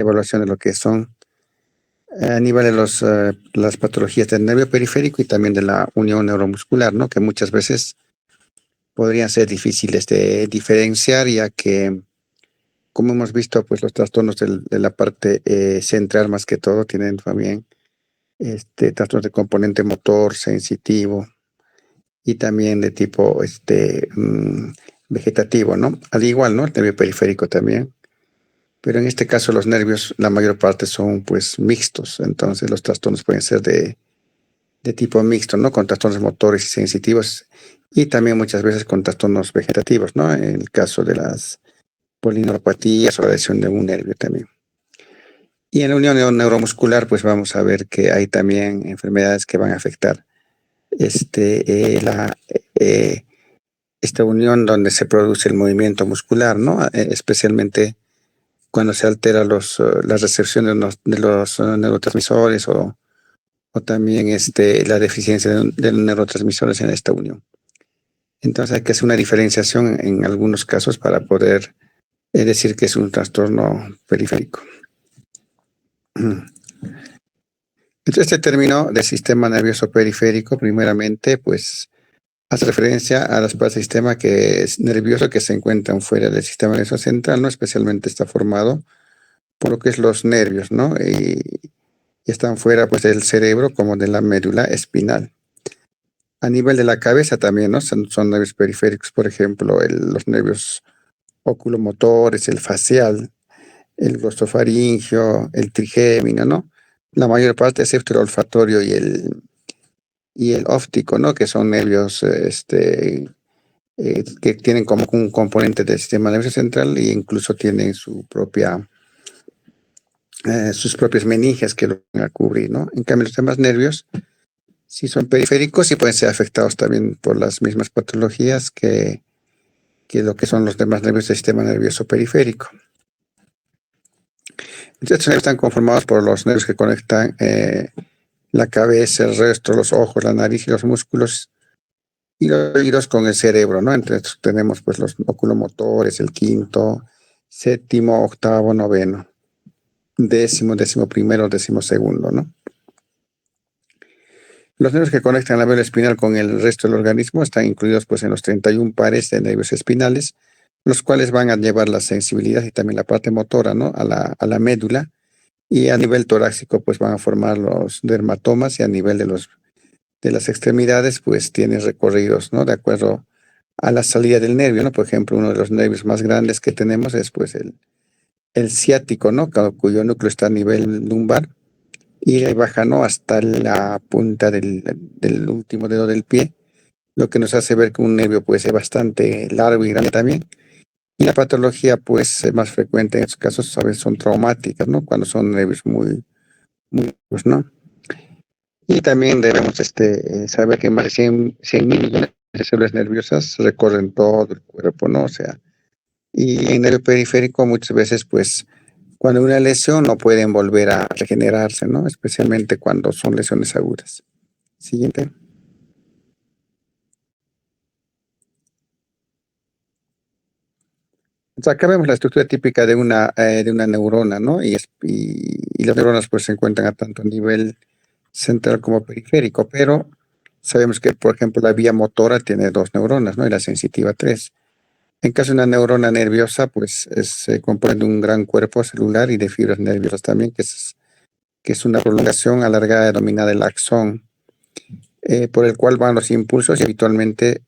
evaluación de lo que son a nivel de las patologías del nervio periférico y también de la unión neuromuscular, ¿no? Que muchas veces podrían ser difíciles de diferenciar, ya que, como hemos visto, pues los trastornos de la parte central más que todo tienen también trastornos de componente motor, sensitivo y también de tipo vegetativo, ¿no? Al igual, ¿no? El nervio periférico también. Pero en este caso los nervios, la mayor parte son pues mixtos, entonces los trastornos pueden ser de tipo mixto, ¿no? Con trastornos motores y sensitivos y también muchas veces con trastornos vegetativos, ¿no? En el caso de las polineuropatías o la lesión de un nervio también. Y en la unión neuromuscular, pues vamos a ver que hay también enfermedades que van a afectar eh, esta unión donde se produce el movimiento muscular, ¿no? Especialmente cuando se altera la recepción de los neurotransmisores o también la deficiencia de los neurotransmisores en esta unión. Entonces hay que hacer una diferenciación en algunos casos para poder decir que es un trastorno periférico. Entonces, este término de sistema nervioso periférico, primeramente, pues hace referencia a las partes del sistema que es nervioso que se encuentran fuera del sistema nervioso central, ¿no? Especialmente está formado por lo que es los nervios, ¿no? Y están fuera pues del cerebro como de la médula espinal. A nivel de la cabeza también, ¿no? Son nervios periféricos, por ejemplo, los nervios oculomotores, el facial, el glosofaringio, el trigémino, ¿no? La mayor parte, excepto el olfatorio y el óptico, ¿no? Que son nervios que tienen como un componente del sistema nervioso central e incluso tienen sus propias meninges que lo van a cubrir, ¿no? En cambio, los demás nervios, si son periféricos, y pueden ser afectados también por las mismas patologías que lo que son los demás nervios del sistema nervioso periférico. Entonces, estos nervios están conformados por los nervios que conectan la cabeza, el rostro, los ojos, la nariz y los músculos y los oídos con el cerebro, ¿no? Entre estos tenemos pues los oculomotores, el quinto, séptimo, octavo, noveno, décimo, décimo primero, décimo segundo, ¿no? Los nervios que conectan la médula espinal con el resto del organismo están incluidos pues en los 31 pares de nervios espinales, los cuales van a llevar la sensibilidad y también la parte motora, ¿no? a la médula, y a nivel torácico pues van a formar los dermatomas, y a nivel de las extremidades pues tiene recorridos, ¿no? De acuerdo a la salida del nervio, ¿no? Por ejemplo, uno de los nervios más grandes que tenemos es pues el ciático, ¿no? Cuyo núcleo está a nivel lumbar y de baja, ¿no? Hasta la punta del último dedo del pie, lo que nos hace ver que un nervio puede ser bastante largo y grande también. Y la patología, pues, más frecuente en estos casos, a veces son traumáticas, ¿no? Cuando son nervios muy, muy, pues, ¿no? Y también debemos saber que más de 100 mil millones de células nerviosas recorren todo el cuerpo, ¿no? O sea, y en el periférico muchas veces, pues, cuando hay una lesión no pueden volver a regenerarse, ¿no? Especialmente cuando son lesiones agudas. Siguiente. Entonces, acá vemos la estructura típica de una neurona, ¿no? Y las neuronas pues se encuentran tanto a nivel central como periférico, pero sabemos que, por ejemplo, la vía motora tiene dos neuronas, ¿no? Y la sensitiva tres. En caso de una neurona nerviosa, pues se compone de un gran cuerpo celular y de fibras nerviosas también, que es una prolongación alargada denominada el axón, por el cual van los impulsos, y habitualmente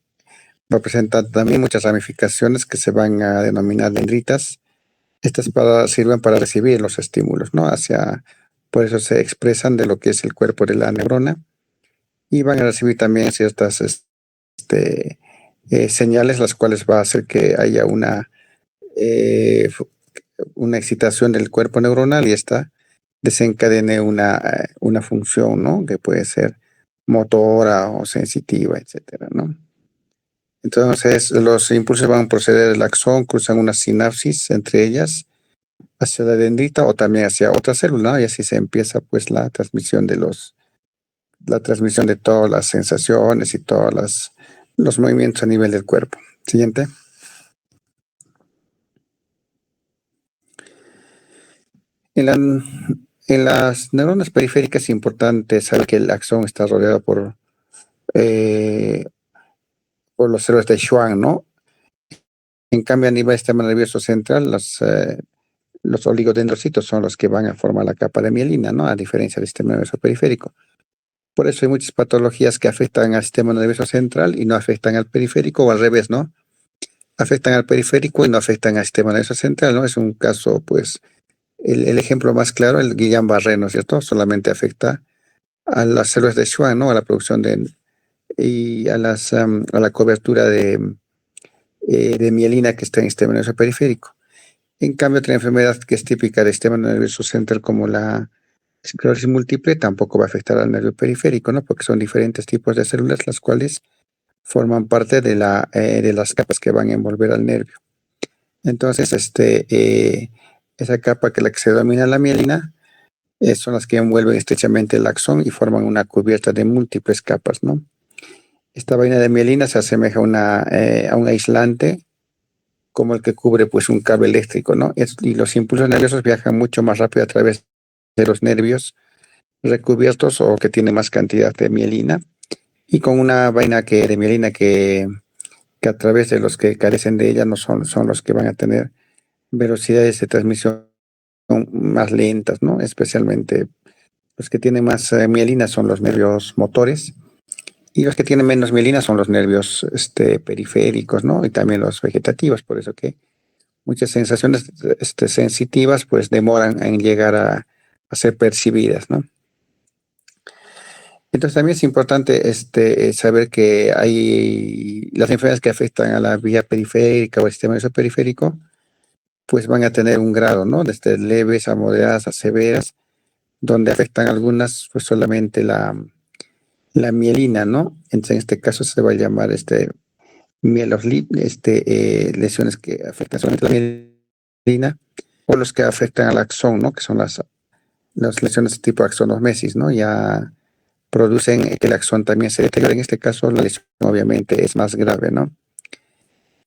va a presentar también muchas ramificaciones que se van a denominar dendritas. Estas sirven para recibir los estímulos, ¿no? Por eso se expresan de lo que es el cuerpo de la neurona, y van a recibir también ciertas señales, las cuales va a hacer que haya una excitación del cuerpo neuronal, y esta desencadene una función, ¿no? Que puede ser motora o sensitiva, etcétera, ¿no? Entonces, los impulsos van a proceder del axón, cruzan una sinapsis entre ellas hacia la dendrita o también hacia otra célula, ¿no? Y así se empieza pues la transmisión de todas las sensaciones y todos los movimientos a nivel del cuerpo. Siguiente. En, la- en las neuronas periféricas es importante saber que el axón está rodeado eh, por los células de Schwann, ¿no? En cambio, a nivel del sistema nervioso central, los oligodendrocitos son los que van a formar la capa de mielina, ¿no? A diferencia del sistema nervioso periférico. Por eso hay muchas patologías que afectan al sistema nervioso central y no afectan al periférico, o al revés, ¿no? Afectan al periférico y no afectan al sistema nervioso central, ¿no? Es un caso, pues, el ejemplo más claro, el Guillain-Barré, ¿no es cierto? Solamente afecta a las células de Schwann, ¿no? A la producción y a la cobertura de mielina que está en el sistema nervioso periférico. En cambio, otra enfermedad que es típica del sistema nervioso central, como la esclerosis múltiple, tampoco va a afectar al nervio periférico, ¿no? Porque son diferentes tipos de células las cuales forman parte de las capas que van a envolver al nervio. Entonces, esa capa que la que se denomina la mielina son las que envuelven estrechamente el axón y forman una cubierta de múltiples capas, ¿no? Esta vaina de mielina se asemeja a un aislante como el que cubre pues un cable eléctrico, ¿no? Y los impulsos nerviosos viajan mucho más rápido a través de los nervios recubiertos o que tienen más cantidad de mielina y con una vaina de mielina que a través de los que carecen de ella no son los que van a tener velocidades de transmisión más lentas, ¿no? Especialmente los que tienen más mielina son los nervios motores y los que tienen menos mielina son los nervios periféricos, ¿no? Y también los vegetativos, por eso que muchas sensaciones sensitivas pues demoran en llegar a ser percibidas, ¿no? Entonces también es importante saber que hay las enfermedades que afectan a la vía periférica o el sistema nervioso periférico, pues van a tener un grado, ¿no? Desde leves a moderadas a severas, donde afectan algunas, pues solamente la mielina, ¿no? Entonces en este caso se va a llamar lesiones que afectan solamente la mielina, o los que afectan al axón, ¿no? Que son las lesiones de tipo axonomesis, ¿no? Ya producen que el axón también se deteriore. En este caso, la lesión obviamente es más grave, ¿no?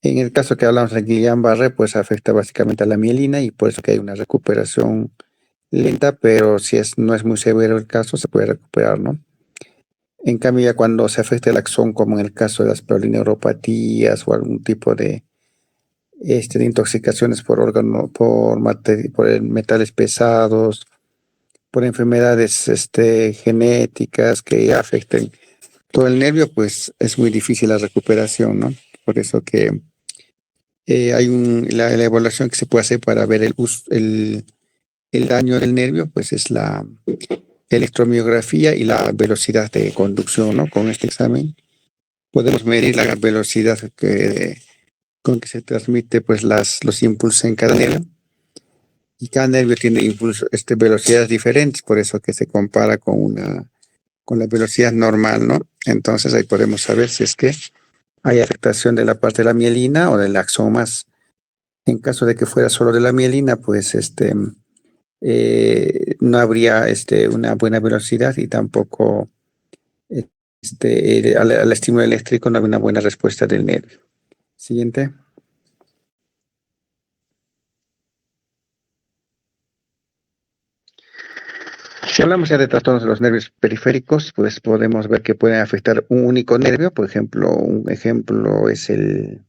En el caso que hablamos de Guillain-Barré, pues afecta básicamente a la mielina y por eso que hay una recuperación lenta, pero si no es muy severo el caso, se puede recuperar, ¿no? En cambio, ya cuando se afecta el axón, como en el caso de las polineuropatías o algún tipo de intoxicaciones por por metales pesados, por enfermedades genéticas que afecten todo el nervio, pues es muy difícil la recuperación, ¿no? Por eso que hay la evaluación que se puede hacer para ver el daño del nervio, pues es la electromiografía y la velocidad de conducción, ¿no? Con este examen podemos medir la velocidad con que se transmite pues los impulsos en cada nervio. Y cada nervio tiene velocidades diferentes, por eso que se compara con la velocidad normal, ¿no? Entonces ahí podemos saber si es que hay afectación de la parte de la mielina o del axomas. En caso de que fuera solo de la mielina, pues no habría una buena velocidad y tampoco al estímulo eléctrico no habría una buena respuesta del nervio. Siguiente. Si hablamos ya de trastornos de los nervios periféricos, pues podemos ver que pueden afectar un único nervio. Por ejemplo, un ejemplo es el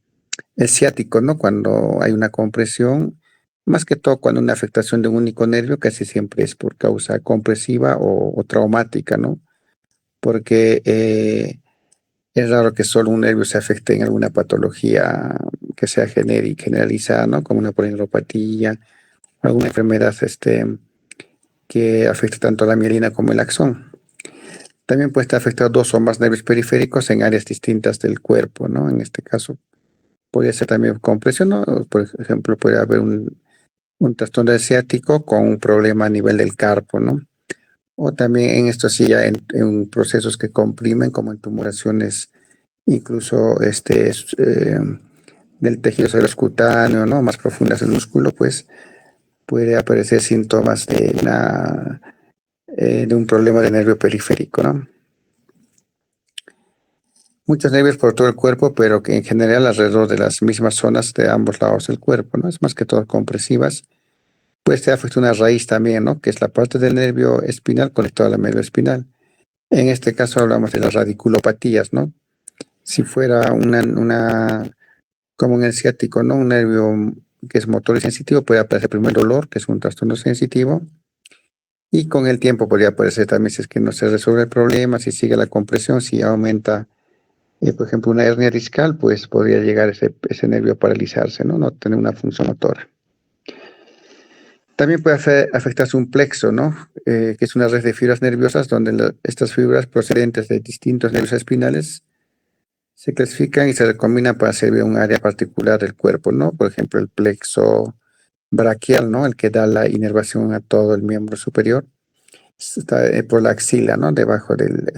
ciático, ¿no? Cuando hay una compresión, más que todo cuando una afectación de un único nervio, casi siempre es por causa compresiva o traumática, ¿no? Porque es raro que solo un nervio se afecte en alguna patología que sea genérica, generalizada, ¿no? Como una polineuropatía, alguna enfermedad que afecte tanto a la mielina como el axón. También puede estar afectado dos o más nervios periféricos en áreas distintas del cuerpo, ¿no? En este caso, podría ser también compresión, ¿no? Por ejemplo, puede haber un trastorno del ciático con un problema a nivel del carpo, ¿no? O también en esto sí ya en procesos que comprimen, como en tumoraciones, incluso del tejido cerebro-cutáneo, ¿no? Más profundas del músculo, pues puede aparecer síntomas de un problema de nervio periférico, ¿no? Muchos nervios por todo el cuerpo, pero que en general alrededor de las mismas zonas de ambos lados del cuerpo, ¿no? Es más que todo compresivas, puede ser afecta una raíz también, ¿no? Que es la parte del nervio espinal conectada a la médula espinal. En este caso hablamos de las radiculopatías, ¿no? Si fuera como en el ciático, ¿no? Un nervio que es motor y sensitivo, puede aparecer primero dolor, que es un trastorno sensitivo, y con el tiempo podría aparecer también si es que no se resuelve el problema, si sigue la compresión, si aumenta, por ejemplo, una hernia discal, pues podría llegar ese nervio a paralizarse, ¿no? No tener una función motora. También puede afectarse un plexo, ¿no? Que es una red de fibras nerviosas donde estas fibras procedentes de distintos nervios espinales se clasifican y se recombinan para servir a un área particular del cuerpo, ¿no? Por ejemplo, el plexo braquial, ¿no? El que da la inervación a todo el miembro superior. Está por la axila, ¿no? Debajo del,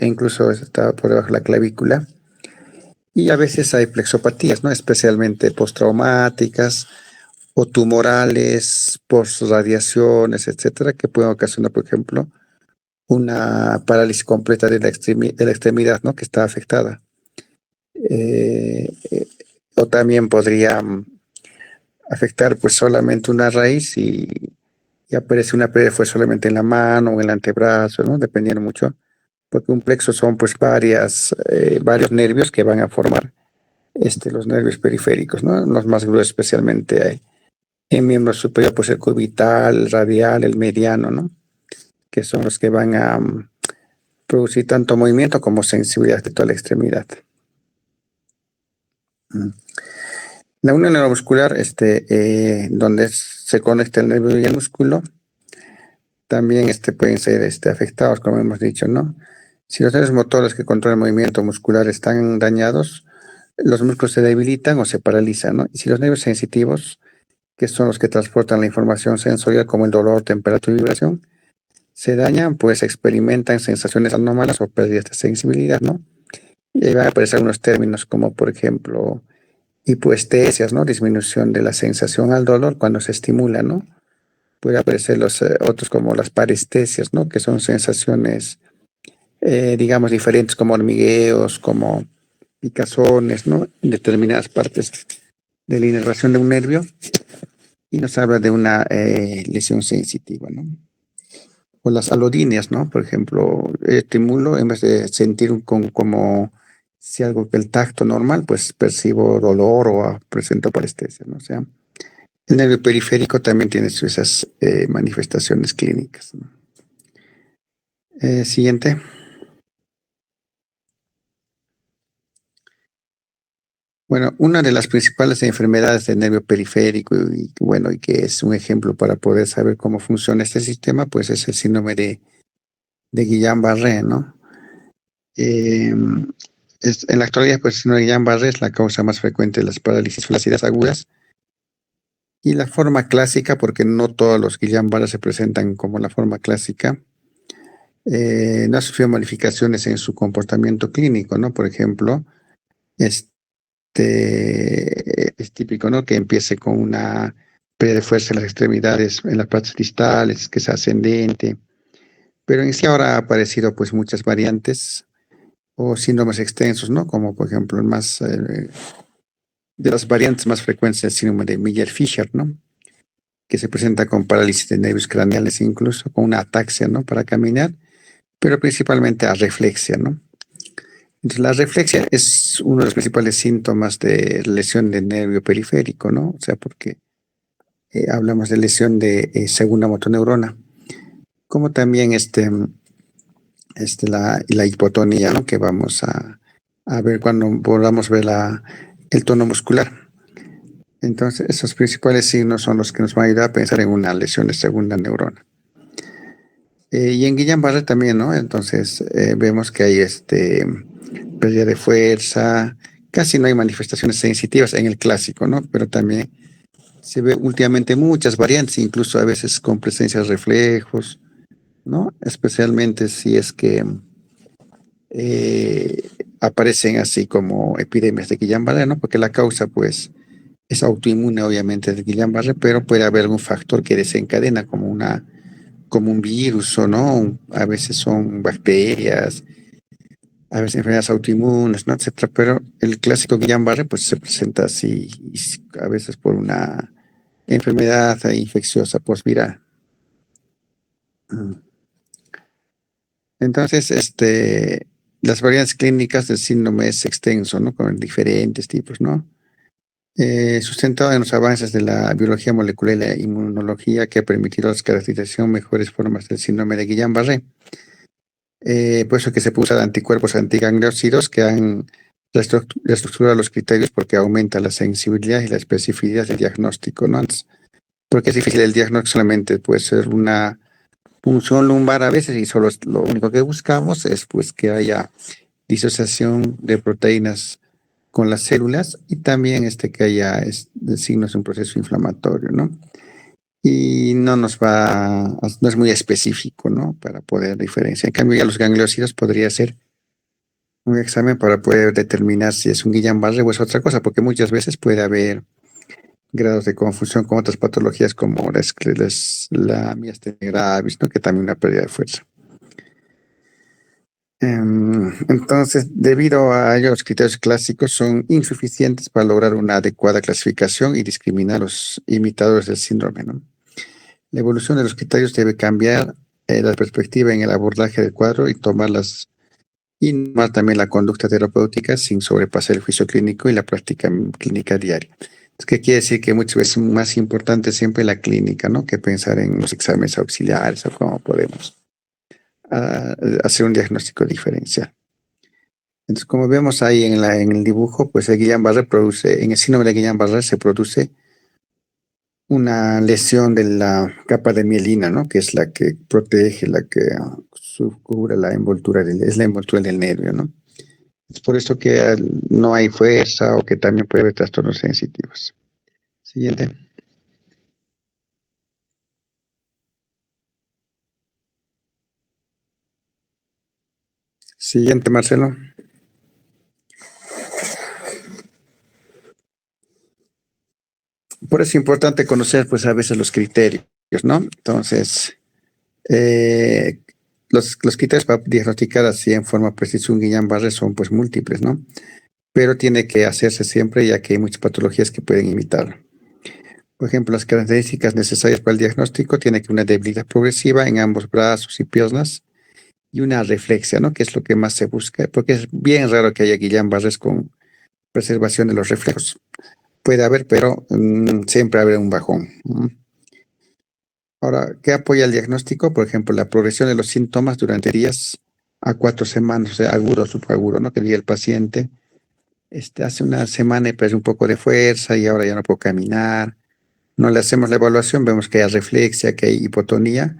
incluso está por debajo de la clavícula. Y a veces hay plexopatías, ¿no? Especialmente postraumáticas o tumorales, postradiaciones, etcétera, que pueden ocasionar, por ejemplo, una parálisis completa de la extremidad, ¿no? Que está afectada. O también podría afectar pues solamente una raíz y aparece una pérdida fue solamente en la mano o en el antebrazo, ¿no? Dependiendo mucho, porque un plexo son pues varios nervios que van a formar los nervios periféricos, ¿no? Los más gruesos especialmente en miembro superior, pues el cubital, el radial, el mediano, ¿no? Que son los que van a producir tanto movimiento como sensibilidad de toda la extremidad. La unión neuromuscular, donde se conecta el nervio y el músculo, también pueden ser afectados, como hemos dicho, ¿no? Si los nervios motores que controlan el movimiento muscular están dañados, los músculos se debilitan o se paralizan, ¿no? Y si los nervios sensitivos, que son los que transportan la información sensorial como el dolor, temperatura y vibración, se dañan, pues experimentan sensaciones anómalas o pérdidas de sensibilidad, ¿no? Y ahí van a aparecer algunos términos como, por ejemplo, hipoestesias, ¿no? Disminución de la sensación al dolor cuando se estimula, ¿no? Puede aparecer los otros como las parestesias, ¿no? Que son sensaciones, digamos, diferentes como hormigueos, como picazones, ¿no? En determinadas partes de la inervación de un nervio y nos habla de una lesión sensitiva, ¿no? O las alodinias, ¿no? Por ejemplo, estimulo en vez de sentir como si algo que el tacto normal, pues percibo dolor o presento parestesia, ¿no? O sea, el nervio periférico también tiene esas manifestaciones clínicas, ¿no? Siguiente. Bueno, una de las principales enfermedades del nervio periférico y que es un ejemplo para poder saber cómo funciona este sistema, pues es el síndrome de Guillain-Barré, ¿no? En la actualidad, pues el síndrome de Guillain-Barré es la causa más frecuente de las parálisis flácidas agudas y la forma clásica, porque no todos los Guillain-Barré se presentan como la forma clásica, no ha sufrido modificaciones en su comportamiento clínico, ¿no? Por ejemplo, es típico, ¿no? Que empiece con una pérdida de fuerza en las extremidades, en las partes distales, que sea ascendente, pero en sí ahora ha aparecido pues muchas variantes o síndromes extensos, ¿no? Como por ejemplo de las variantes más frecuentes el síndrome de Miller-Fisher, ¿no? Que se presenta con parálisis de nervios craneales incluso, con una ataxia, ¿no? Para caminar, pero principalmente areflexia, ¿no? Entonces, la reflexia es uno de los principales síntomas de lesión del nervio periférico, ¿no? O sea, porque hablamos de lesión de segunda motoneurona, como también la hipotonía, ¿no? Que vamos a ver cuando volvamos a ver el tono muscular. Entonces, esos principales signos son los que nos van a ayudar a pensar en una lesión de segunda neurona. Y en Guillain-Barré también, ¿no? Entonces, vemos que hay pérdida de fuerza, casi no hay manifestaciones sensitivas en el clásico, ¿no? Pero también se ve últimamente muchas variantes, incluso a veces con presencia de reflejos, ¿no? Especialmente si es que aparecen así como epidemias de Guillain-Barré, ¿no? Porque la causa, pues, es autoinmune, obviamente, de Guillain-Barré, pero puede haber algún factor que desencadena, como un virus o no, a veces son bacterias a veces enfermedades autoinmunes, ¿no? Etcétera. Pero el clásico Guillain-Barré pues se presenta así, a veces por una enfermedad infecciosa postviral. Entonces, las variantes clínicas del síndrome es extenso, ¿no? Con diferentes tipos, ¿no? Sustentado en los avances de la biología molecular y la inmunología que ha permitido la caracterización mejores formas del síndrome de Guillain-Barré. Por eso que se puso anticuerpos antigangliósidos que han reestructurado los criterios porque aumenta la sensibilidad y la especificidad del diagnóstico, ¿no? Porque es difícil el diagnóstico, solamente puede ser una punción lumbar a veces y solo lo único que buscamos es pues que haya disociación de proteínas con las células y también que haya signos de un proceso inflamatorio, ¿no? Y no es muy específico, ¿no? Para poder diferenciar. En cambio, ya los gangliosidos podría ser un examen para poder determinar si es un Guillain-Barré o es otra cosa, porque muchas veces puede haber grados de confusión con otras patologías como la miastenia gravis, ¿no? Que también una pérdida de fuerza. Entonces, debido a ello, los criterios clásicos son insuficientes para lograr una adecuada clasificación y discriminar a los imitadores del síndrome, ¿no? La evolución de los criterios debe cambiar la perspectiva en el abordaje del cuadro y tomar también la conducta terapéutica sin sobrepasar el juicio clínico y la práctica clínica diaria. ¿Qué quiere decir? Que muchas veces es más importante siempre la clínica, ¿no? Que pensar en los exámenes auxiliares o cómo podemos hacer un diagnóstico diferencial. Entonces, como vemos ahí en el dibujo, pues el Guillain-Barré en el síndrome de Guillain-Barré se produce una lesión de la capa de mielina, ¿no? Que es la que protege, la que cubre la envoltura, es la envoltura del nervio, ¿no? Es por eso que no hay fuerza o que también puede haber trastornos sensitivos. Siguiente. Siguiente, Marcelo. Por eso es importante conocer, pues, a veces los criterios, ¿no? Entonces, los criterios para diagnosticar así en forma precisa un Guillain-Barré son, pues, múltiples, ¿no? Pero tiene que hacerse siempre, ya que hay muchas patologías que pueden imitarlo. Por ejemplo, las características necesarias para el diagnóstico tiene que una debilidad progresiva en ambos brazos y piernas y una reflexia, ¿no? Que es lo que más se busca, porque es bien raro que haya Guillain-Barré con preservación de los reflejos. Puede haber, pero siempre habrá un bajón. Ahora, ¿qué apoya el diagnóstico? Por ejemplo, la progresión de los síntomas durante días a 4 semanas, o sea, agudo o subagudo, ¿no? Que diga el paciente, hace una semana y perdí un poco de fuerza y ahora ya no puedo caminar. No le hacemos la evaluación, vemos que hay reflexia, que hay hipotonía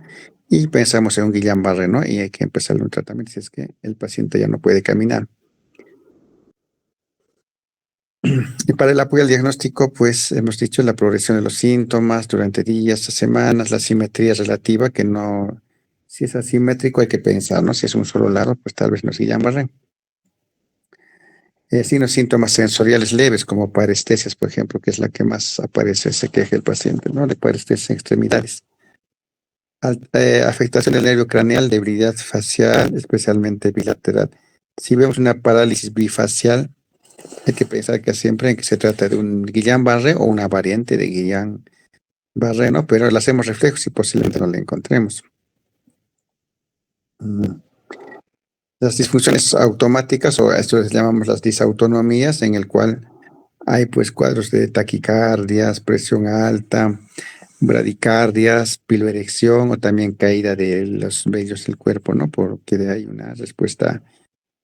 y pensamos en un Guillain-Barré, ¿no? Y hay que empezar un tratamiento si es que el paciente ya no puede caminar. Y para el apoyo al diagnóstico, pues hemos dicho la progresión de los síntomas durante días, semanas, la simetría relativa, que no, si es asimétrico hay que pensar, ¿no? Si es un solo lado, pues tal vez no se llama. Sino síntomas sensoriales leves, como parestesias, por ejemplo, que es la que más aparece, se queja el paciente, ¿no? De parestesias en extremidades. Afectación del nervio craneal, debilidad facial, especialmente bilateral. Si vemos una parálisis bifacial, hay que pensar que siempre en que se trata de un Guillain-Barré o una variante de Guillain-Barré, ¿no? Pero le hacemos reflejos y posiblemente no le encontremos. Las disfunciones automáticas, o a esto les llamamos las disautonomías, en el cual hay pues cuadros de taquicardias, presión alta, bradicardias, piloerección o también caída de los vellos del cuerpo, ¿no? Porque hay una respuesta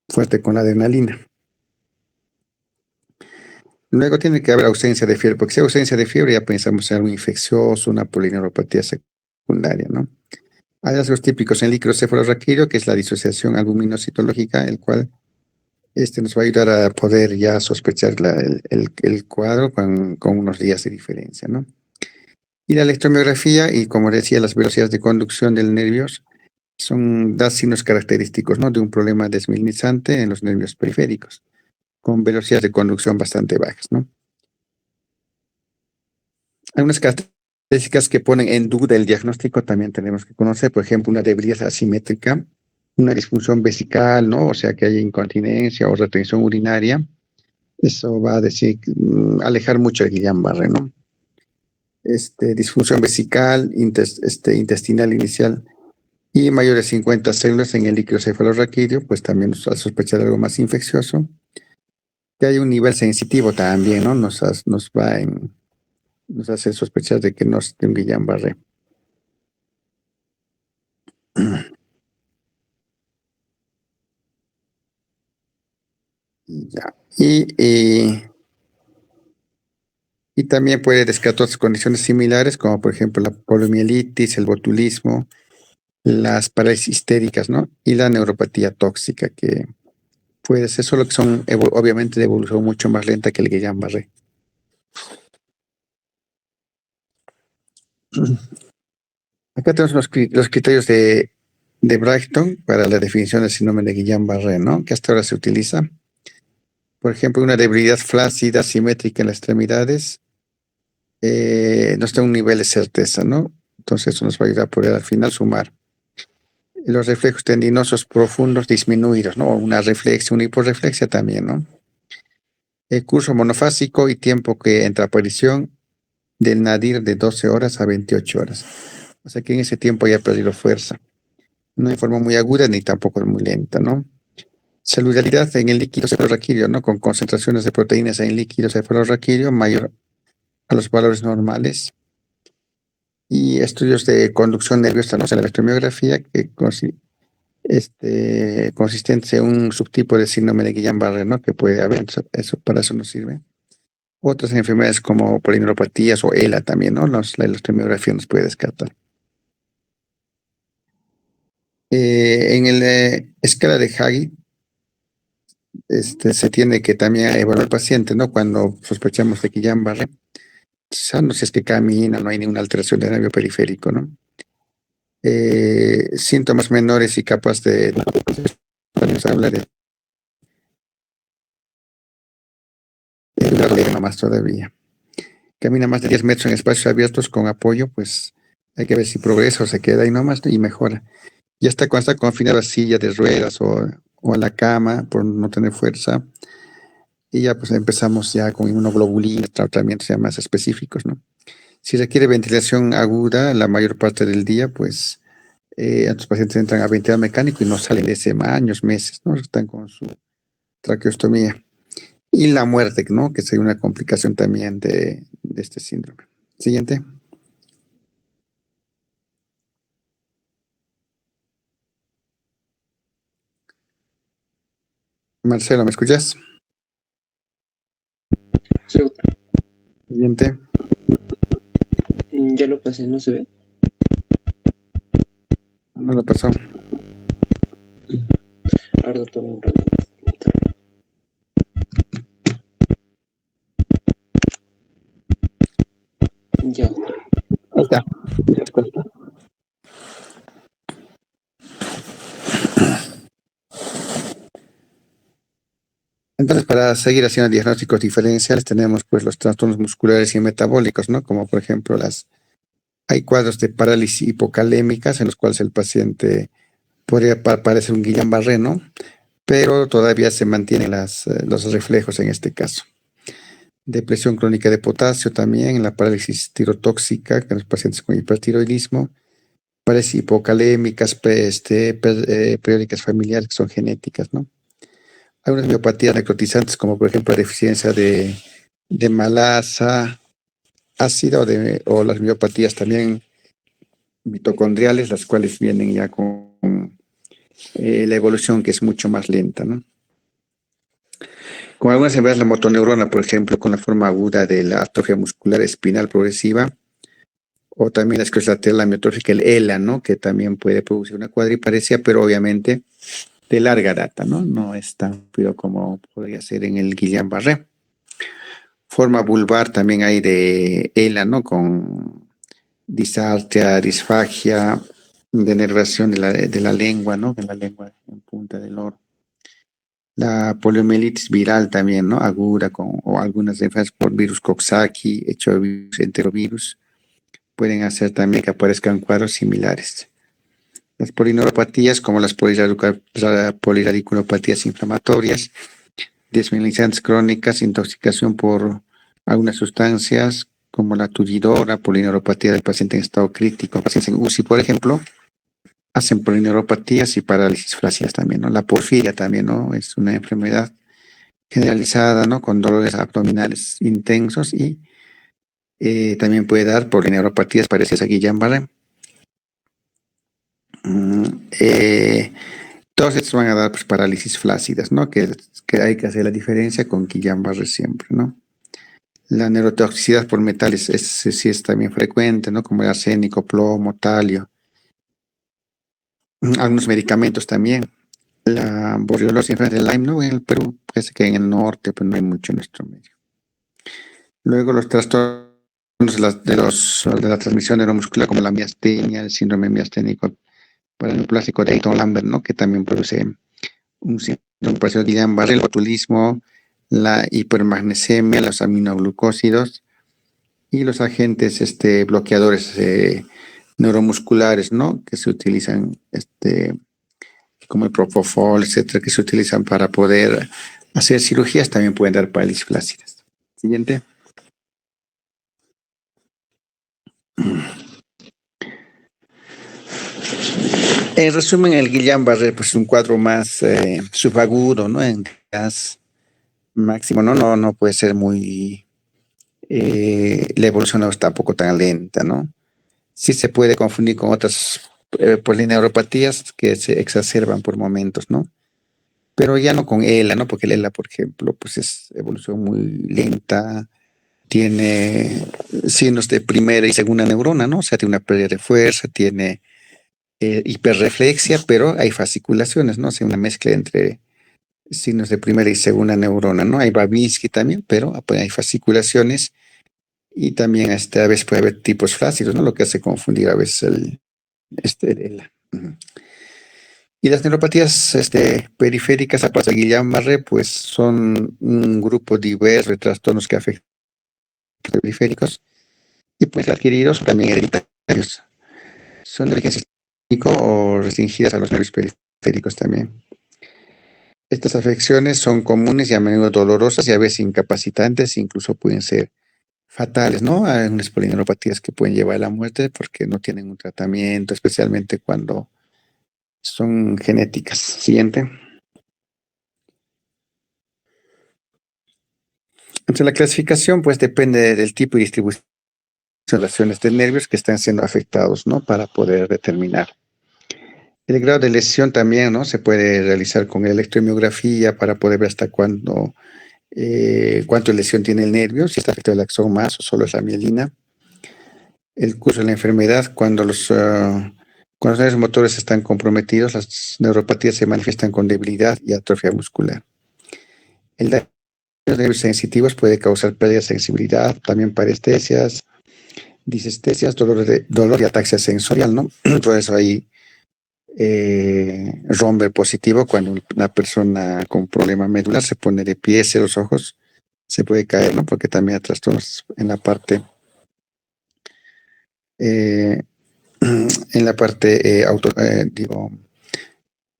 fuerte con la adrenalina. Luego tiene que haber ausencia de fiebre, porque si hay ausencia de fiebre ya pensamos en algo infeccioso, una polineuropatía secundaria, ¿no? Hay rasgos típicos en el líquido cefalorraquídeo, que es la disociación albuminocitológica, el cual nos va a ayudar a poder ya sospechar el cuadro con unos días de diferencia, ¿no? Y la electromiografía, y como decía, las velocidades de conducción del nervios da signos característicos, ¿no? De un problema desmielizante en los nervios periféricos, con velocidades de conducción bastante bajas, ¿no? Algunas características que ponen en duda el diagnóstico también tenemos que conocer, por ejemplo, una debilidad asimétrica una disfunción vesical, ¿no? O sea, que haya incontinencia o retención urinaria. Eso va a decir, alejar mucho el Guillain-Barré, ¿no? Disfunción vesical, intestinal inicial y mayores de 50 células en el líquido cefalorraquídeo, pues también nos hace sospechar de algo más infeccioso. Que hay un nivel sensitivo también, ¿no? Nos hace sospechar de que no es de un Guillain-Barré. Ya. Y también puede descartar otras condiciones similares, como por ejemplo la poliomielitis, el botulismo, las parálisis histéricas, ¿no? Y la neuropatía tóxica, que puede ser solo que son obviamente de evolución mucho más lenta que el Guillain-Barré. Acá tenemos los criterios de Brighton para la definición del síndrome de Guillain-Barré, ¿no? Que hasta ahora se utiliza. Por ejemplo, una debilidad flácida, simétrica en las extremidades, no está en un nivel de certeza, ¿no? Entonces eso nos va a ayudar a poder al final sumar. Los reflejos tendinosos profundos disminuidos, ¿no? Una reflexia, una hiporreflexia también, ¿no? El curso monofásico y tiempo que entre aparición del nadir de 12 horas a 28 horas. O sea que en ese tiempo ya ha perdido fuerza. No en forma muy aguda ni tampoco muy lenta, ¿no? Celularidad en el líquido cefalorraquídeo, ¿no? Con concentraciones de proteínas en el líquido cefalorraquídeo mayor a los valores normales. Y estudios de conducción nerviosa, ¿no? O sea, la electromiografía que consistente en un subtipo de síndrome de Guillain-Barré, ¿no? Que puede haber, para eso nos sirve. Otras enfermedades como polineuropatías o ELA también, ¿no? La electromiografía nos puede descartar. En la escala de Hagi, se tiene que también evaluar al paciente, ¿no? Cuando sospechamos de Guillain-Barré, no si es que camina, no hay ninguna alteración del nervio periférico, ¿no? Síntomas menores y capaz de nos habla de problema más todavía. Camina más de 10 metros en espacios abiertos con apoyo, pues hay que ver si progresa o se queda ahí nomás y mejora. Ya está cuando está confinado a silla de ruedas o a la cama por no tener fuerza, y ya pues empezamos ya con inmunoglobulina, tratamientos ya más específicos, ¿no? Si requiere ventilación aguda la mayor parte del día, pues estos pacientes entran a ventilador mecánico y no salen de ese años, meses, ¿no? Están con su traqueostomía. Y la muerte, ¿no? Que sería una complicación también de este síndrome. Siguiente. Marcelo, ¿me escuchas? Sí, Siguiente. ya lo pasé, ¿no se ve? No lo pasó. Ahora toma un rato. Ya. Ahí está. Entonces, para seguir haciendo diagnósticos diferenciales, tenemos pues los trastornos musculares y metabólicos, ¿no? Como por ejemplo hay cuadros de parálisis hipocalémicas en los cuales el paciente podría parecer un Guillain-Barré, ¿no? Pero todavía se mantienen los reflejos en este caso. Depresión crónica de potasio también, la parálisis tirotóxica, que los pacientes con hipertiroidismo, parálisis hipocalémicas, periódicas familiares que son genéticas, ¿no? Hay unas miopatías necrotizantes, como por ejemplo la deficiencia de malasa ácida o las miopatías también mitocondriales, las cuales vienen ya con la evolución que es mucho más lenta, ¿no? Con algunas enfermedades, la motoneurona, por ejemplo, con la forma aguda de la atrofia muscular espinal progresiva, o también la esclerosis lateral amiotrófica, el ELA, ¿no? Que también puede producir una cuadriparesia, pero obviamente de larga data, ¿no? No es tan rápido como podría ser en el Guillain-Barré. Forma vulvar también hay de ELA, ¿no? Con disartria, disfagia, denervación de la lengua, ¿no? De la lengua en punta del oro. La poliomielitis viral también, ¿no? Aguda o algunas enfermedades por virus Coxsackie, enterovirus, pueden hacer también que aparezcan cuadros similares. Las polineuropatías, como las poliradiculopatías inflamatorias, desmielinizantes crónicas, intoxicación por algunas sustancias, como la tullidora, polineuropatía del paciente en estado crítico, pacientes en UCI, por ejemplo, hacen polineuropatías y parálisis flácidas también, ¿no? La porfiria también, ¿no? Es una enfermedad generalizada, ¿no? Con dolores abdominales intensos y también puede dar polineuropatías parecidas a Guillain-Barré. Mm, eh, Todos estos van a dar pues, parálisis flácidas, ¿no? Que hay que hacer la diferencia con Guillain-Barré siempre, ¿no? La neurotoxicidad por metales sí es también frecuente, ¿no? Como el arsénico, plomo, talio. Algunos medicamentos también. La borreliosis enfermedad de Lyme, ¿no? En el Perú, parece que en el norte, pero no hay mucho en nuestro medio. Luego los trastornos de la transmisión neuromuscular, como la miastenia, el síndrome miasténico paraneoplásico de Eaton-Lambert, ¿no? Que también produce un síndrome parecido a Guillain-Barré, el botulismo, la hipermagnesemia, los aminoglucósidos y los agentes bloqueadores neuromusculares, ¿no? Que se utilizan, como el propofol, etcétera, que se utilizan para poder hacer cirugías, también pueden dar parálisis flácidas. Siguiente. En resumen, el Guillain-Barré pues, es un cuadro más subagudo, ¿no? En gas máximo, no puede ser muy... la evolución no es tampoco tan lenta, ¿no? Sí se puede confundir con otras polineuropatías que se exacerban por momentos, ¿no? Pero ya no con ELA, ¿no? Porque el ELA, por ejemplo, pues es evolución muy lenta, tiene signos de primera y segunda neurona, ¿no? O sea, tiene una pérdida de fuerza, tiene hiperreflexia, pero hay fasciculaciones, ¿no? O sea, una mezcla entre signos de primera y segunda neurona, ¿no? Hay Babinski también, pero pues, hay fasciculaciones y también a veces puede haber tipos flácidos, ¿no? Lo que hace confundir a veces el. Y las neuropatías periféricas, aparte de Guillain-Barré, pues son un grupo diverso de trastornos que afectan a los periféricos y pues adquiridos también hereditarios. Son de origen sistémico o restringidas a los nervios periféricos también. Estas afecciones son comunes y a menudo dolorosas y a veces incapacitantes, incluso pueden ser fatales, ¿no? Hay unas polineuropatías que pueden llevar a la muerte porque no tienen un tratamiento, especialmente cuando son genéticas. Siguiente. Entonces, la clasificación, pues, depende del tipo y distribución de relaciones de nervios que están siendo afectados, ¿no? Para poder determinar. El grado de lesión también, ¿no? Se puede realizar con electromiografía para poder ver hasta cuánto lesión tiene el nervio, si está afectado el axón más o solo es la mielina. El curso de la enfermedad, cuando los nervios motores están comprometidos, las neuropatías se manifiestan con debilidad y atrofia muscular. El daño de los nervios sensitivos puede causar pérdida de sensibilidad, también parestesias, disestesias, dolor y ataxia sensorial, ¿no? Por eso hay romber positivo cuando una persona con problema medular se pone de pie, cierra los ojos, se puede caer, ¿no? Porque también hay trastornos eh, en la parte digo,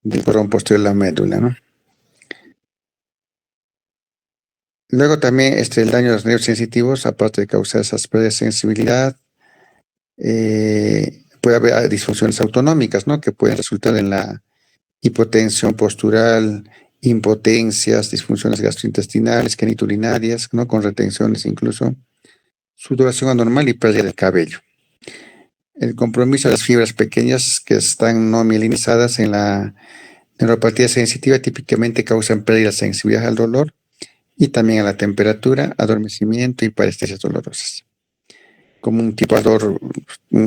del cordón posterior de la médula, ¿no? Luego también el daño de los nervios sensitivos, aparte de causar esas pérdidas de sensibilidad, puede haber disfunciones autonómicas, ¿no? Que pueden resultar en la hipotensión postural, impotencias, disfunciones gastrointestinales, geniturinarias, ¿no? Con retenciones incluso, sudoración anormal y pérdida del cabello. El compromiso de las fibras pequeñas que están no mielinizadas en la neuropatía sensitiva típicamente causan pérdida de sensibilidad al dolor y también a la temperatura, adormecimiento y parestesias dolorosas. Como un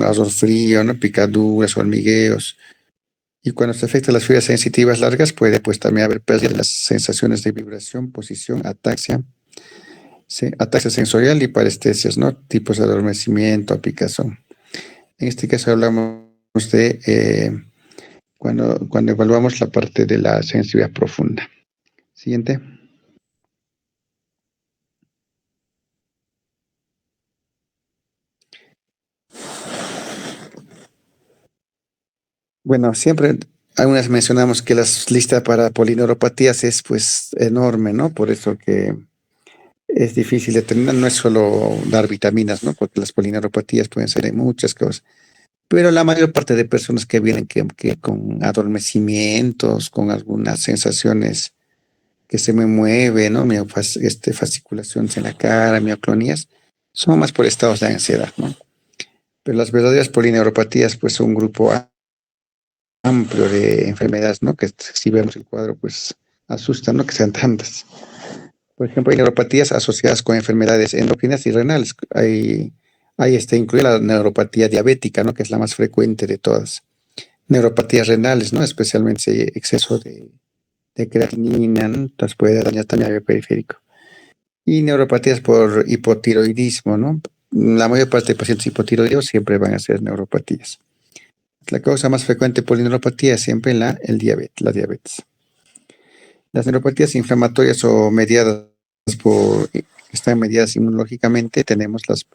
ardor frío, ¿no? Picaduras, hormigueos. Y cuando se afectan las fibras sensitivas largas, puede pues también haber pérdida de las sensaciones de vibración, posición, ataxia sensorial y parestesias, ¿no? Tipos de adormecimiento, picazón. En este caso hablamos de cuando evaluamos la parte de la sensibilidad profunda. Siguiente. Bueno, siempre algunas mencionamos que las listas para polineuropatías es pues enorme, ¿no? Por eso que es difícil determinar, no es solo dar vitaminas, ¿no? Porque las polineuropatías pueden ser de muchas cosas. Pero la mayor parte de personas que vienen que con adormecimientos, con algunas sensaciones que se me mueve, ¿no? Fasciculaciones en la cara, mioclonías, son más por estados de ansiedad, ¿no? Pero las verdaderas polineuropatías, pues son un grupo amplio de enfermedades, ¿no? Que si vemos el cuadro, pues asusta, ¿no? Que sean tantas. Por ejemplo, hay neuropatías asociadas con enfermedades endocrinas y renales. Hay incluye la neuropatía diabética, ¿no? Que es la más frecuente de todas. Neuropatías renales, ¿no? Especialmente si hay exceso de creatinina, ¿no? Entonces puede dañar también el periférico. Y neuropatías por hipotiroidismo, ¿no? La mayor parte de pacientes hipotiroideos siempre van a ser neuropatías. La causa más frecuente de polineuropatía es siempre la diabetes. Las neuropatías inflamatorias o están mediadas inmunológicamente, tenemos las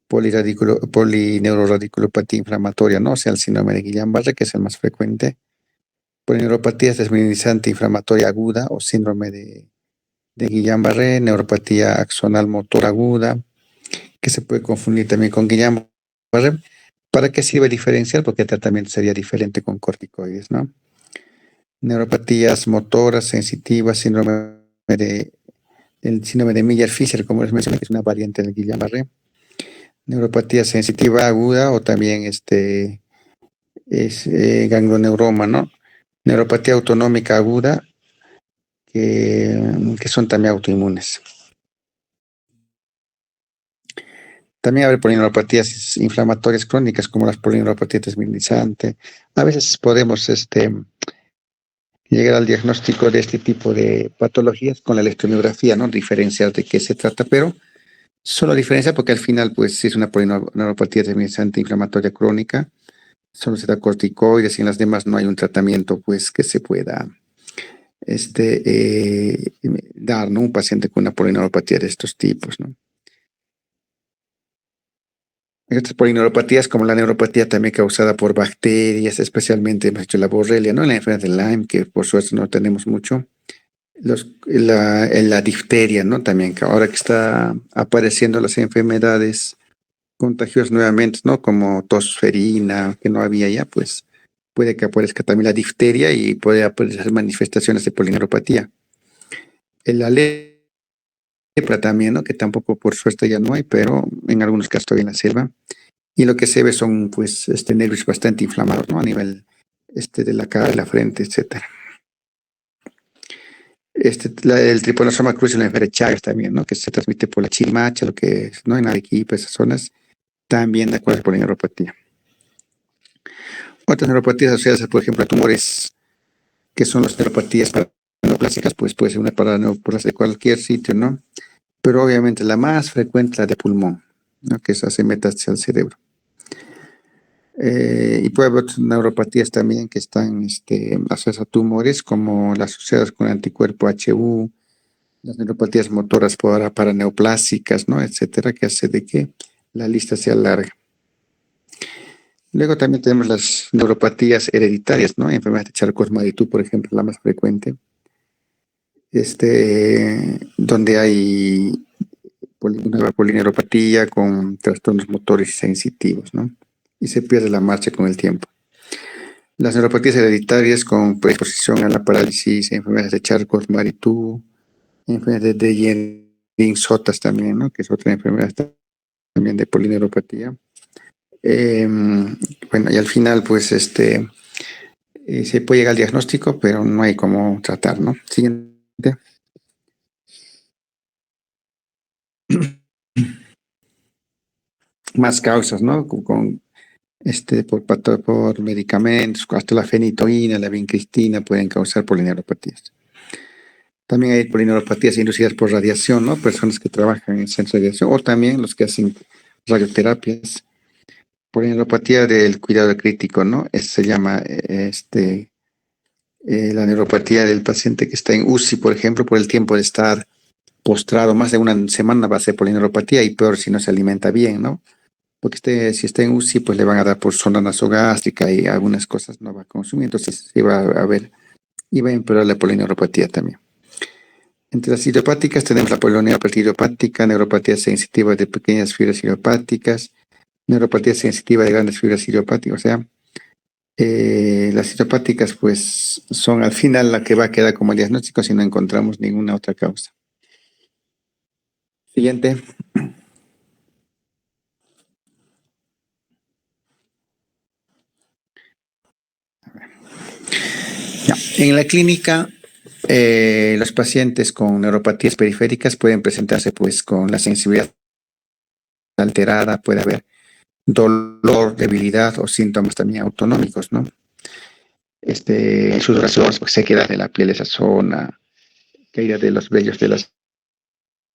polineuroradiculopatía inflamatoria, ¿no? O sea, el síndrome de Guillain-Barré, que es el más frecuente. Polineuropatía desmineralizante inflamatoria aguda o síndrome de Guillain-Barré, neuropatía axonal motor aguda, que se puede confundir también con Guillain-Barré. ¿Para qué sirve diferenciar? Porque el tratamiento sería diferente con corticoides, ¿no? Neuropatías motoras, sensitivas, el síndrome de Miller-Fisher, como les mencioné, que es una variante del Guillain-Barré. Neuropatía sensitiva aguda o también ganglioneuroma, ¿no? Neuropatía autonómica aguda, que son también autoinmunes. También hay polineuropatías inflamatorias crónicas, como las polineuropatías desmineralizantes. A veces podemos llegar al diagnóstico de este tipo de patologías con la electromiografía, ¿no? Diferenciar de qué se trata, pero solo diferencia porque al final, pues, si es una polineuropatía desmineralizante inflamatoria crónica, solo se da corticoides y en las demás no hay un tratamiento, pues, que se pueda dar, ¿no? Un paciente con una polineuropatía de estos tipos, ¿no? Hay otras polineuropatías, como la neuropatía también causada por bacterias, especialmente, hemos dicho, la borrelia, ¿no? La enfermedad de Lyme, que por suerte no tenemos mucho. La difteria, ¿no? También, que ahora que está apareciendo las enfermedades contagiosas nuevamente, ¿no? Como tosferina, que no había ya, pues puede que aparezca también la difteria y puede aparecer manifestaciones de polineuropatía. La lepra también, ¿no? Que tampoco por suerte ya no hay, pero en algunos casos todavía en la selva. Y lo que se ve son, pues, nervios bastante inflamados, ¿no? A nivel de la cara, de la frente, etcétera. El tripanosoma cruzi, la enfermedad de Chagas también, ¿no? Que se transmite por la chirimacha, lo que es, ¿no? En Arequipa, esas zonas, también de acuerdo con la neuropatía. Otras neuropatías asociadas, por ejemplo, a tumores, que son las neuropatías paraneoplásicas, pues puede ser una paraneoplasia de cualquier sitio, ¿no? Pero obviamente la más frecuente es la de pulmón, ¿no? Que se hace metástasis al cerebro. Y puede haber otras neuropatías también que están asociadas a tumores, como las asociadas con el anticuerpo HU, las neuropatías motoras paraneoplásicas, ¿no? Etcétera, que hace de que la lista sea larga. Luego también tenemos las neuropatías hereditarias, ¿no? Enfermedades de Charcot-Marie-Tooth, por ejemplo, la más frecuente. Donde hay una polineuropatía con trastornos motores y sensitivos, ¿no? Y se pierde la marcha con el tiempo. Las neuropatías hereditarias con predisposición a la parálisis, enfermedades de Charcot-Marie-Tooth, enfermedades de Jenning-Sotas también, ¿no? Que es otra enfermedad también de polineuropatía. Bueno, y al final, pues, se puede llegar al diagnóstico, pero no hay cómo tratar, ¿no? Siguiente. Más causas, ¿no? Por medicamentos, hasta la fenitoína, la vincristina pueden causar polineuropatías. También hay polineuropatías inducidas por radiación, ¿no? Personas que trabajan en centros de radiación o también los que hacen radioterapias. Polineuropatía del cuidado crítico, ¿no? Se llama la neuropatía del paciente que está en UCI, por ejemplo, por el tiempo de estar postrado más de una semana va a ser polineuropatía y peor si no se alimenta bien, ¿no? porque si está en UCI, pues le van a dar por zona nasogástrica y algunas cosas no va a consumir, entonces sí va a haber, y va a empeorar la polineuropatía también. Entre las idiopáticas tenemos la polioneuropatía idiopática, neuropatía sensitiva de pequeñas fibras idiopáticas, neuropatía sensitiva de grandes fibras idiopáticas, o sea, las idiopáticas pues son al final la que va a quedar como diagnóstico si no encontramos ninguna otra causa. Siguiente. Ya. En la clínica, los pacientes con neuropatías periféricas pueden presentarse pues con la sensibilidad alterada, puede haber dolor, debilidad o síntomas también autonómicos, ¿no? Sudoración, pues, sequedad de la piel, esa zona, caída de los vellos de la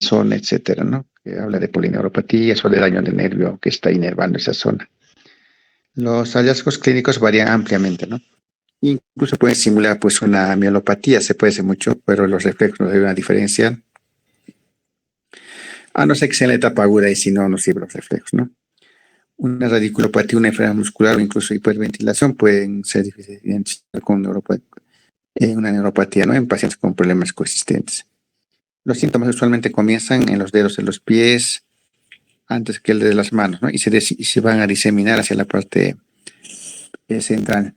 zona, etcétera, ¿no? Que habla de polineuropatías o de daño de nervio que está inervando esa zona. Los hallazgos clínicos varían ampliamente, ¿no? Incluso pueden simular pues una mielopatía, se puede hacer mucho, pero los reflejos no deben diferenciar. A no ser que sea en la etapa aguda y si no, no sirven los reflejos, ¿no? Una radiculopatía, una enfermedad muscular o incluso hiperventilación pueden ser difíciles de identificar con una neuropatía, ¿no? En pacientes con problemas coexistentes. Los síntomas usualmente comienzan en los dedos de los pies antes que el de las manos, ¿no? Y se van a diseminar hacia la parte central.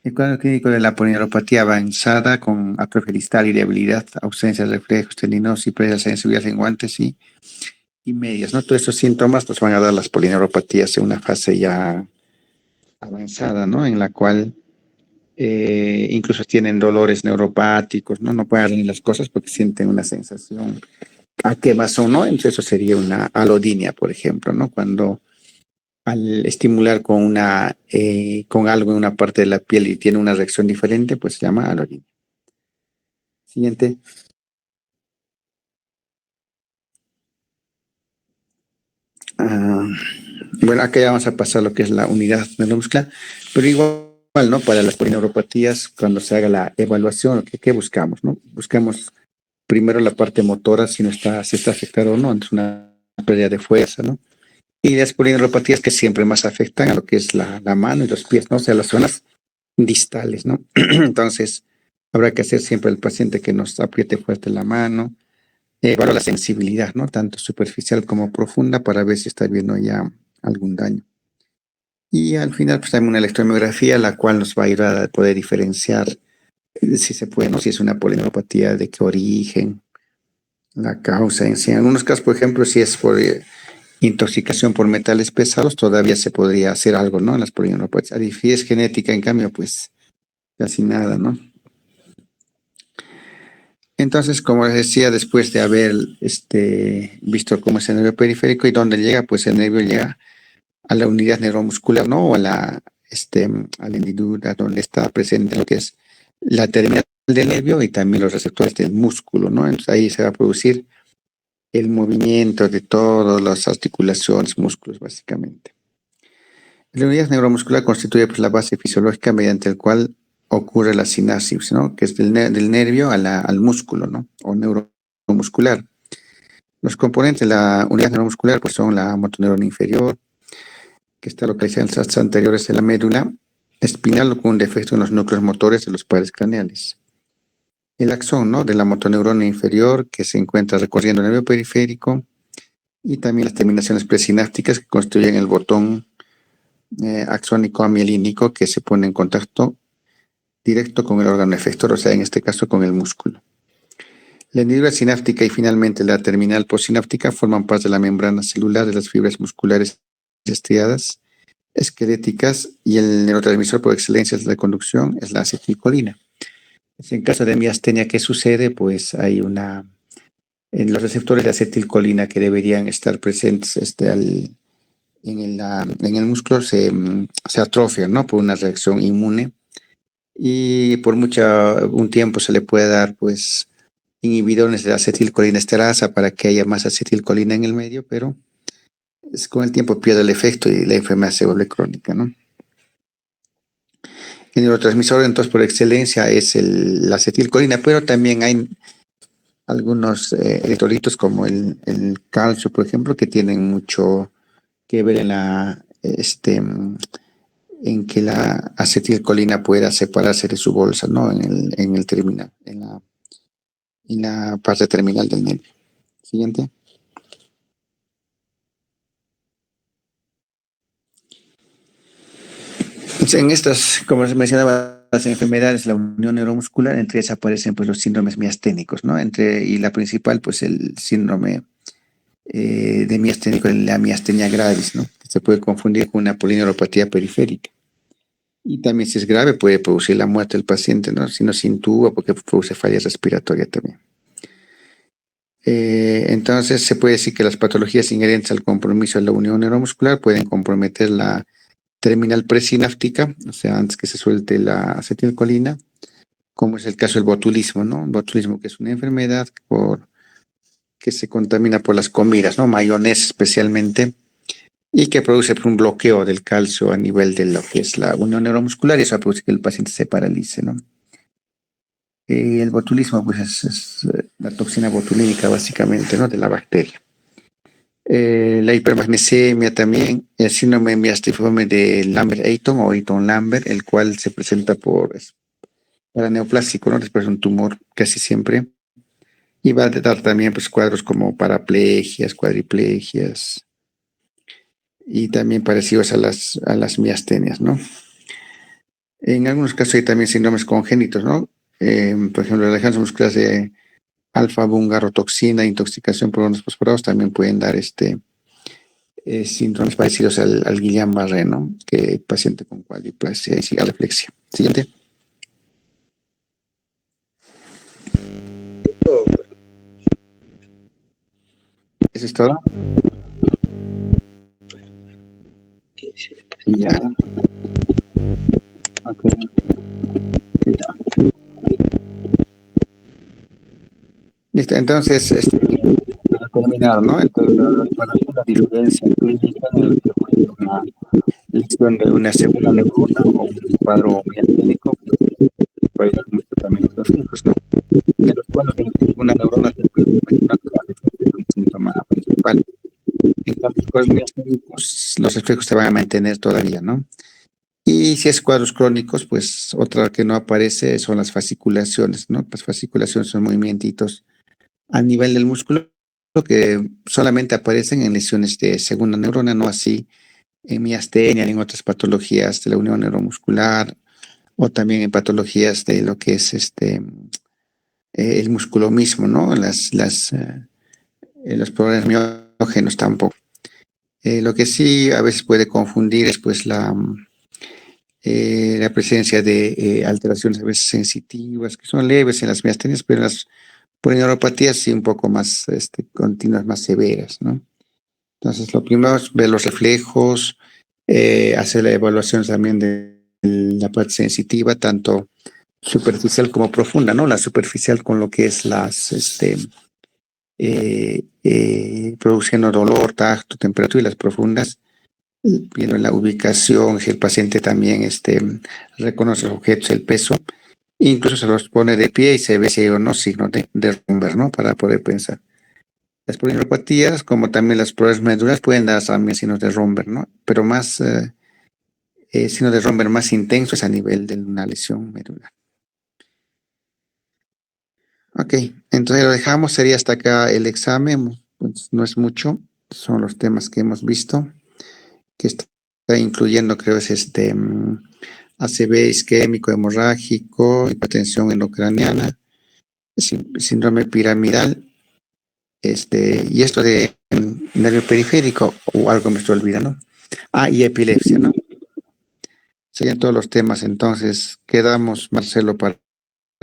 El cuadro clínico de la polineuropatía avanzada con atrofia distal y debilidad, ausencia de reflejos, tendinosis, pérdida de sensibilidad en guantes y medias, ¿no? Todos estos síntomas nos van a dar las polineuropatías en una fase ya avanzada, ¿no? En la cual incluso tienen dolores neuropáticos, ¿no? No pueden hacer las cosas porque sienten una sensación a quemazón, ¿no? Entonces eso sería una alodinia, por ejemplo, ¿no? Cuando al estimular con algo en una parte de la piel y tiene una reacción diferente, pues se llama alodinia. Siguiente. Bueno, acá ya vamos a pasar lo que es la unidad neuromuscular, pero igual, ¿no? Para las polineuropatías, cuando se haga la evaluación, ¿qué buscamos, no? Buscamos primero la parte motora, si está afectada o no, entonces una pérdida de fuerza, ¿no? Y las polineuropatías que siempre más afectan a lo que es la mano y los pies, ¿no? O sea, las zonas distales, ¿no? Entonces, habrá que hacer siempre al paciente que nos apriete fuerte la mano, evaluar la sensibilidad, ¿no? Tanto superficial como profunda para ver si está viendo ya algún daño. Y al final, pues también una electromiografía, la cual nos va a ayudar a poder diferenciar si se puede, ¿no? Si es una polineuropatía, de qué origen, la causa en sí. En algunos casos, por ejemplo, si es por intoxicación por metales pesados, todavía se podría hacer algo, ¿no? En las polineuropatías. Si es genética, en cambio, pues casi nada, ¿no? Entonces, como les decía, después de haber visto cómo es el nervio periférico y dónde llega, pues el nervio llega a la unidad neuromuscular, ¿no? O a la hendidura donde está presente lo que es la terminal del nervio y también los receptores del músculo, ¿no? Entonces ahí se va a producir el movimiento de todas las articulaciones, músculos, básicamente. La unidad neuromuscular constituye pues, la base fisiológica mediante el cual ocurre la sinapsis, ¿no? Que es del nervio al músculo, ¿no? O neuromuscular. Los componentes de la unidad neuromuscular pues, son la motoneurona inferior, que está localizada en las anteriores de la médula espinal con un defecto en los núcleos motores de los pares craneales. El axón, ¿no? De la motoneurona inferior, que se encuentra recorriendo el nervio periférico, y también las terminaciones presinápticas que constituyen el botón axónico amielínico que se pone en contacto directo con el órgano efector, o sea, en este caso con el músculo. La hendidura sináptica y finalmente la terminal postsináptica forman parte de la membrana celular de las fibras musculares estriadas, esqueléticas, y el neurotransmisor por excelencia de la conducción es la acetilcolina. En caso de miastenia, ¿qué sucede? Pues hay en los receptores de acetilcolina que deberían estar presentes en el músculo se atrofian, ¿no? Por una reacción inmune y por un tiempo se le puede dar pues inhibidores de acetilcolina esterasa para que haya más acetilcolina en el medio, pero con el tiempo pierde el efecto y la enfermedad se vuelve crónica, ¿no? El neurotransmisor entonces por excelencia es la acetilcolina, pero también hay algunos electrolitos como el calcio, por ejemplo, que tienen mucho que ver en que la acetilcolina pueda separarse de su bolsa, ¿no? En el terminal, en la parte terminal del nervio. Siguiente. Entonces, en estas, como se mencionaba, las enfermedades de la unión neuromuscular, entre ellas aparecen pues los síndromes miasténicos, ¿no? Y la principal, pues el síndrome de miasténico, la miastenia gravis, ¿no? Que se puede confundir con una polineuropatía periférica. Y también si es grave puede producir la muerte del paciente, ¿no? Si no se intuba porque produce falla respiratoria también. Entonces se puede decir que las patologías inherentes al compromiso de la unión neuromuscular pueden comprometer la terminal presináptica, o sea, antes que se suelte la acetilcolina, como es el caso del botulismo, ¿no? El botulismo, que es una enfermedad que se contamina por las comidas, ¿no? Mayonesa especialmente, y que produce un bloqueo del calcio a nivel de lo que es la unión neuromuscular, y eso produce que el paciente se paralice, ¿no? El botulismo, pues es la toxina botulínica básicamente, ¿no? De la bacteria. La hipermagnesemia también, el síndrome miastiforme de Lambert-Eaton o Eaton-Lambert, el cual se presenta por paraneoplásico, ¿no? Después de un tumor casi siempre. Y va a dar también pues, cuadros como paraplegias, cuadriplegias y también parecidos a las miastenias, ¿no? En algunos casos hay también síndromes congénitos, ¿no? Por ejemplo, las lesiones musculares de alfa-bungarotoxina, intoxicación por hormonas fosforados también pueden dar síndromes parecidos al Guillain-Barré, ¿no? Que paciente con cuadriplasia y cigaleflexia. Siguiente. ¿Eso es todo? Ya. Ok. Listo, entonces, para terminar, ¿no? Entonces, para la diferencia clínica en el que fue una lesión de una segunda neurona o un cuadro miasténico, puede dar muchos tratamientos clínicos, ¿no? De los cuales una neurona se puede imaginar que es un síntoma principal. En cambio, los cuadros miasténicos, los efectos se van a mantener todavía, ¿no? Y si es cuadros crónicos, pues otra que no aparece son las fasciculaciones, ¿no? Las fasciculaciones son movimientos a nivel del músculo que solamente aparecen en lesiones de segunda neurona, no así en miastenia, en otras patologías de la unión neuromuscular o también en patologías de lo que es el músculo mismo, ¿no? Los problemas miógenos tampoco. Lo que sí a veces puede confundir es pues la presencia de alteraciones a veces sensitivas, que son leves en las miastenias, pero en las polineuropatías sí un poco más continuas, más severas, ¿no? Entonces, lo primero es ver los reflejos, hacer la evaluación también de la parte sensitiva, tanto superficial como profunda, ¿no? La superficial con lo que es produciendo dolor, tacto, temperatura, y las profundas viendo la ubicación, si el paciente también reconoce los objetos, el peso, incluso se los pone de pie y se ve si hay o no signos de Romberg, ¿no? Para poder pensar. Las polineuropatías, como también las pruebas medulares, pueden dar también signos de Romberg, ¿no? Pero más, signos de Romberg más intensos a nivel de una lesión medular. Ok, entonces lo dejamos, sería hasta acá el examen, pues no es mucho, son los temas que hemos visto, que está incluyendo, creo, es ACV isquémico hemorrágico, hipertensión endocraniana, síndrome piramidal, y esto de nervio periférico, o algo me estoy olvidando, ¿no? Y epilepsia, ¿no? Serían todos los temas, entonces quedamos, Marcelo, para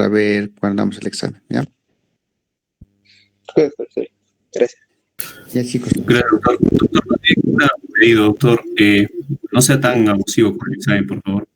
ver cuándo damos el examen, ¿ya? Gracias. Ya, chicos. Claro, doctor, una pedido, doctor, no sea tan abusivo con el examen, por favor.